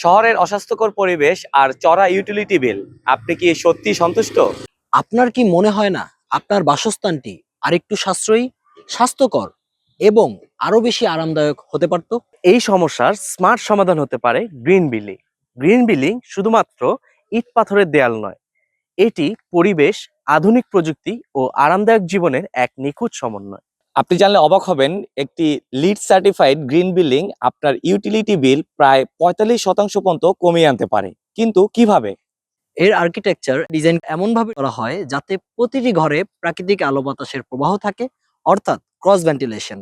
শহরের অস্বাস্থ্যকর পরিবেশ আর চড়া ইউটিলিটি বিল, আপনি কি সত্যি সন্তুষ্ট? আপনার কি মনে হয় না আপনার বাসস্থানটি আরেকটু সাশ্রয়ী, স্বাস্থ্যকর এবং আরো বেশি আরামদায়ক হতে পারত? এই সমস্যার স্মার্ট সমাধান হতে পারে গ্রিন বিলিং। গ্রিন বিলিং শুধুমাত্র ইট পাথরের দেয়াল নয়, এটি পরিবেশ, আধুনিক প্রযুক্তি ও আরামদায়ক জীবনের এক নিখুঁত সমন্বয়। আপনি জানলে অবাক হবেন, একটি লিড সার্টিফাইড গ্রিন বিল্ডিং আপনার ইউটিলিটি বিল প্রায় 45% পর্যন্ত কমিয়ে আনতে পারে। কিন্তু কিভাবে? এর আর্কিটেকচার ডিজাইন এমনভাবে করা হয় যাতে প্রতিটি ঘরে প্রাকৃতিক আলো বাতাসের প্রবাহ থাকে, অর্থাৎ ক্রস ভেন্টিলেশন,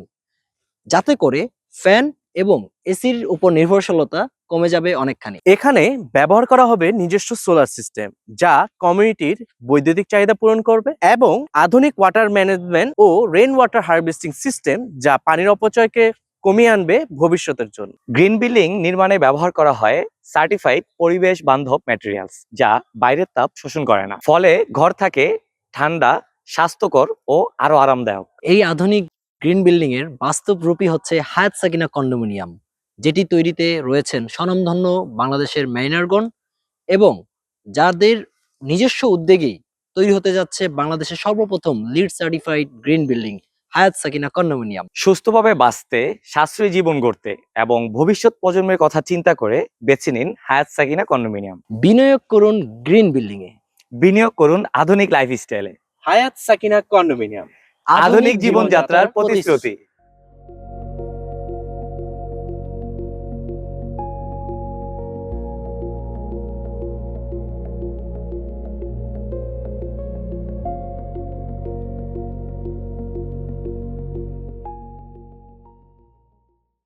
যাতে করে ফ্যান এবং এসির উপর নির্ভরশীলতা কমে যাবে অনেকখানি। এখানে ব্যবহার করা হবে নিজস্ব সোলার সিস্টেম, যা কমিউনিটির বৈদ্যুতিক চাহিদা পূরণ করবে, এবং আধুনিক ওয়াটার ম্যানেজমেন্ট ও রেইন ওয়াটার হারভেস্টিং সিস্টেম, যা পানির অপচয়কে কমিয়ে আনবে ভবিষ্যতের জন্য। গ্রিন বিল্ডিং নির্মাণে ব্যবহার করা হয় সার্টিফাইড পরিবেশ বান্ধব ম্যাটেরিয়ালস, যা বাইরের তাপ শোষণ করে না, ফলে ঘর থাকে ঠান্ডা, স্বাস্থ্যকর ও আরো আরামদায়ক। এই আধুনিক গ্রিন বিল্ডিং এর বাস্তব রূপই হচ্ছে হায়াত সাকিনা কন্ডোমিনিয়াম, যেটি তৈরিতে রয়েছেন স্বনামধন্য বাংলাদেশের ম্যারিনারগণ এবং যাদের নিজস্ব উদ্যোগেই তৈরি হতে যাচ্ছে বাংলাদেশের সর্বপ্রথম লিড সার্টিফাইড গ্রিন বিল্ডিং হায়াত সাকিনা কন্ডোমিনিয়াম। সুস্থভাবে বাঁচতে, সাশ্রয়ী জীবন গড়তে এবং ভবিষ্যৎ প্রজন্মের কথা চিন্তা করে বেছে নিন হায়াত সাকিনা কন্ডোমিনিয়াম। বিনিয়োগ করুন গ্রিন বিল্ডিং এ, বিনিয়োগ করুন আধুনিক লাইফস্টাইলে। হায়াত সাকিনা কন্ডোমিনিয়াম, আধুনিক জীবনযাত্রার প্রতিশ্রুতি।